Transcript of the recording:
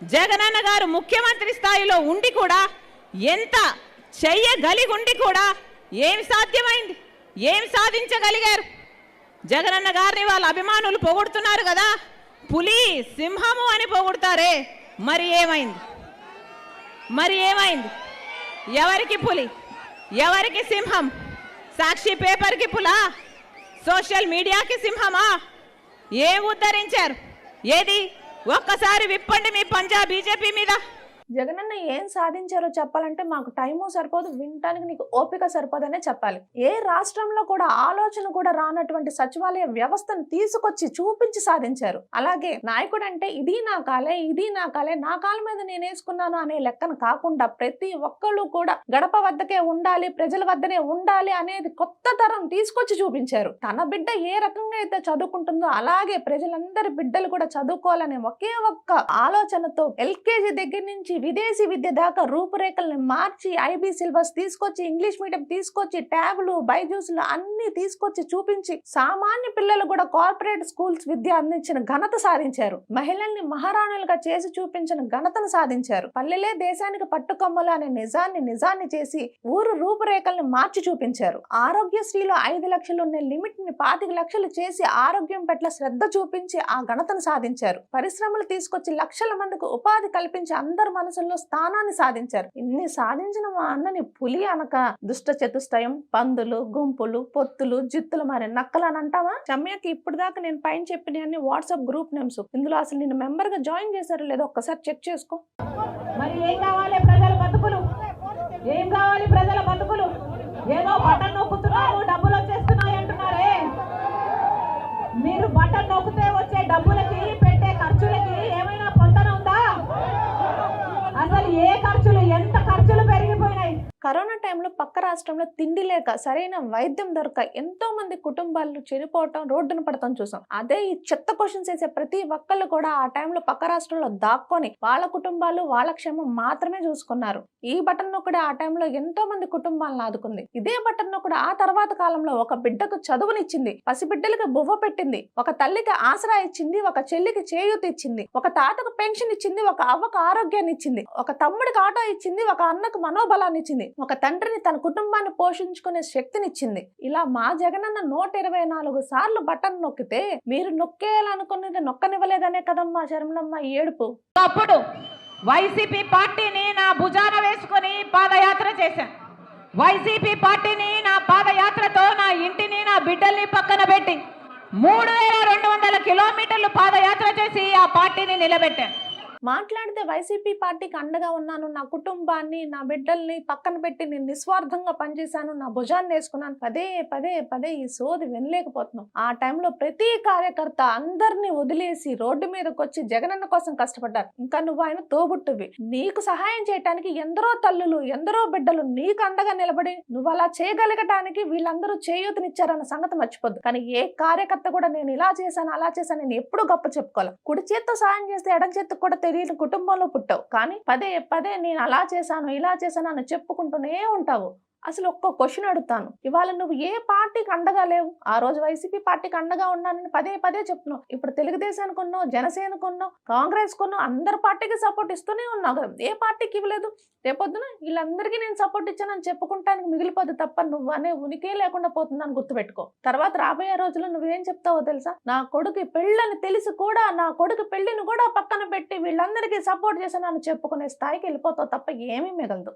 జగనన్న గారు ముఖ్యమంత్రి స్థాయిలో ఉండి కూడా ఎంత చెయ్యగలిగుండి కూడా ఏం సాధ్యమైంది, ఏం సాధించగలిగారు? జగనన్న గారిని వాళ్ళ అభిమానులు పొగుడుతున్నారు కదా, పులి సింహము అని పొగుడుతారే, మరి ఏమైంది? మరి ఏమైంది? ఎవరికి పులి, ఎవరికి సింహం? సాక్షి పేపర్కి పులా, సోషల్ మీడియాకి సింహమా? ఏం ఉద్ధరించారు? ఏది ఒక్కసారి విప్పండి మీ పంజా బీజేపీ మీద. జగనన్న ఏం సాధించారో చెప్పాలంటే మాకు టైము సరిపోదు, వినటానికి నీకు ఓపిక సరిపోదనే చెప్పాలి. ఏ రాష్ట్రంలో కూడా ఆలోచన కూడా రానటువంటి సచివాలయ వ్యవస్థను తీసుకొచ్చి చూపించి సాధించారు. అలాగే నాయకుడు అంటే ఇది నా కాలే, ఇది నా కాలే, నా కాల మీద నేను వేసుకున్నాను అనే లెక్కన కాకుండా ప్రతి ఒక్కళ్ళు కూడా గడప వద్దకే ఉండాలి, ప్రజల వద్దనే ఉండాలి అనేది కొత్త తరం తీసుకొచ్చి చూపించారు. తన బిడ్డ ఏ రకంగా అయితే చదువుకుంటుందో అలాగే ప్రజలందరి బిడ్డలు కూడా చదువుకోవాలనే ఒకే ఒక్క ఆలోచనతో ఎల్కేజీ దగ్గర నుంచి విదేశీ విద్య దాకా రూపురేఖల్ని మార్చి ఐబీ సిలబస్ తీసుకొచ్చి, ఇంగ్లీష్ మీడియం తీసుకొచ్చి, ట్యాబ్లు బైజూస్లు అన్ని తీసుకొచ్చి చూపించి సామాన్య పిల్లలు కూడా కార్పొరేట్ స్కూల్స్ విద్య అందించిన ఘనత సాధించారు. మహిళల్ని మహారాణులుగా చేసి చూపించిన ఘనతను సాధించారు. పల్లెలే దేశానికి పట్టుకొమ్మలు అనే నిజాన్ని చేసి ఊరు రూపురేఖల్ని మార్చి చూపించారు. ఆరోగ్యశ్రీలో 5 లక్షలు ఉన్న లిమిట్ ని 25 లక్షలు చేసి ఆరోగ్యం పట్ల శ్రద్ధ చూపించి ఆ ఘనతను సాధించారు. పరిశ్రమలు తీసుకొచ్చి లక్షల మందికి ఉపాధి కల్పించి అందరు మనసుల్లో స్థానాన్ని సాధించారు. ఇన్ని సాధించిన మా అన్నని పులి అనక దుష్ట చతుష్టయం, పందులు, గుంపులు, పొత్తులు, జిత్తులు మరి నక్కలు అని అంటావా? చమ్యకి ఇప్పుడు దాకా నేను పైన చెప్పిన అన్ని వాట్సాప్ గ్రూప్ నేమ్స్. ఇందులో అసలు నేను మెంబర్ గా జాయిన్ చేశారో లేదో ఒక్కసారి చెక్ చేసుకో. మరి ఏం కావాలి ప్రజల బతుకులు? ఏం కావాలి ప్రజల బతుకులు? ఏదో బటన్ నొక్కుతున్నాము డబ్బులు వచ్చేస్తున్నాయి అంటున్నారే. మీరు బటన్ నొక్కితే వచ్చే డబ్బులకి పెట్టే ఖర్చులకి ఏమైనా పొందన ఉందా? అసలు ఏ ఖర్చులు, ఎంత ఖర్చులు పెరిగిపోయినాయి? కరోనా టైంలో పక్క రాష్ట్రంలో తిండి లేక సరైన వైద్యం దొరక ఎంతో మంది కుటుంబాలు చనిపోవటం, రోడ్డున పడటం చూసాం. అదే ఈ చెత్త క్వశ్చన్స్ వేసే ప్రతి ఒక్కళ్ళు కూడా ఆ టైంలో పక్క రాష్ట్రంలో దాక్కొని వాళ్ళ కుటుంబాలు వాళ్ళ క్షేమం మాత్రమే చూసుకున్నారు. ఈ బటన్ నొక్కడే ఆ టైంలో ఎంతో మంది కుటుంబాలను ఆదుకుంది. ఇదే బటన్ నొక్కడు ఆ తర్వాత కాలంలో ఒక బిడ్డకు చదువునిచ్చింది, పసిబిడ్డలకి బువ్వ పెట్టింది, ఒక తల్లికి ఆసరా ఇచ్చింది, ఒక చెల్లికి చేయూత ఇచ్చింది, ఒక తాతకు పెన్షన్ ఇచ్చింది, ఒక అవ్వకు ఆరోగ్యాన్ని ఇచ్చింది, ఒక తమ్ముడికి ఆటో ఇచ్చింది, ఒక అన్నకు మనోబలాన్ని ఇచ్చింది, ఒక తండ్రిని తన కుటుంబాన్ని పోషించుకునే శక్తినిచ్చింది. ఇలా మా జగనన్న 124 సార్లు బటన్ నొక్కితే మీరు నొక్కేయాలనుకున్నది నొక్కనివ్వలేదనే కదమ్మా శర్మలమ్మ ఏడుపు. అప్పుడు వైసీపీ పార్టీని నా భుజాన వేసుకుని పాదయాత్ర చేశాను. వైసీపీ పార్టీని నా పాదయాత్రతో నా ఇంటిని, నా బిడ్డల్ని పక్కన పెట్టి 3200 కిలోమీటర్లు పాదయాత్ర చేసి ఆ పార్టీని నిలబెట్టాను. మాట్లాడితే వైసీపీ పార్టీకి అండగా ఉన్నాను, నా కుటుంబాన్ని, నా బిడ్డల్ని పక్కన పెట్టి నేను నిస్వార్థంగా పనిచేశాను, నా భుజాన్ని వేసుకున్నాను, పదే పదే పదే ఈ సోది వినలేకపోతున్నాం. ఆ టైంలో ప్రతి కార్యకర్త అందరినీ వదిలేసి రోడ్డు మీదకి వచ్చి జగనన్న కోసం కష్టపడ్డారు. ఇంకా నువ్వు ఆయన తోబుట్టువి, నీకు సహాయం చేయడానికి ఎందరో తల్లులు, ఎందరో బిడ్డలు నీకు అండగా నిలబడి నువ్వు అలా చేయగలగటానికి వీళ్ళందరూ చేయూతనిచ్చారన్న సంగతి మర్చిపోద్దు. కానీ ఏ కార్యకర్త కూడా నేను ఇలా చేశాను, అలా చేశాను నేను ఎప్పుడు గొప్ప చెప్పుకోవాలి. కుడి చేత్తో సాయం చేస్తే ఎడం చేత్తో కూడా తెలియని కుటుంబంలో పుట్టావు, కానీ పదే పదే నేను అలా చేశాను, ఇలా చేశాను అని చెప్పుకుంటూనే ఉంటావు. అసలు ఒక్క క్వశ్చన్ అడుగుతాను, ఇవాళ నువ్వు ఏ పార్టీకి అండగా లేవు? ఆ రోజు వైసీపీ పార్టీకి అండగా ఉన్నానని పదే పదే చెప్తున్నావు. ఇప్పుడు తెలుగుదేశానికి ఉన్నావు, జనసేనకు ఉన్నావు, కాంగ్రెస్ కొన్నావు, అందరు పార్టీకి సపోర్ట్ ఇస్తూనే ఉన్నావు కదా, ఏ పార్టీకి ఇవ్వలేదు? రేపొద్దున వీళ్ళందరికీ నేను సపోర్ట్ ఇచ్చానని చెప్పుకుంటానికి మిగిలిపోద్దు తప్ప నువ్వు అనే ఉనికే లేకుండా పోతుందని గుర్తుపెట్టుకో. తర్వాత రాబోయే రోజుల్లో నువ్వేం చెప్తావో తెలుసా? నా కొడుకు పెళ్ళని తెలిసి కూడా నా కొడుకు పెళ్లిని కూడా పక్కన పెట్టి వీళ్ళందరికీ సపోర్ట్ చేశానని చెప్పుకునే స్థాయికి వెళ్ళిపోతావు తప్ప ఏమీ మిగలదు.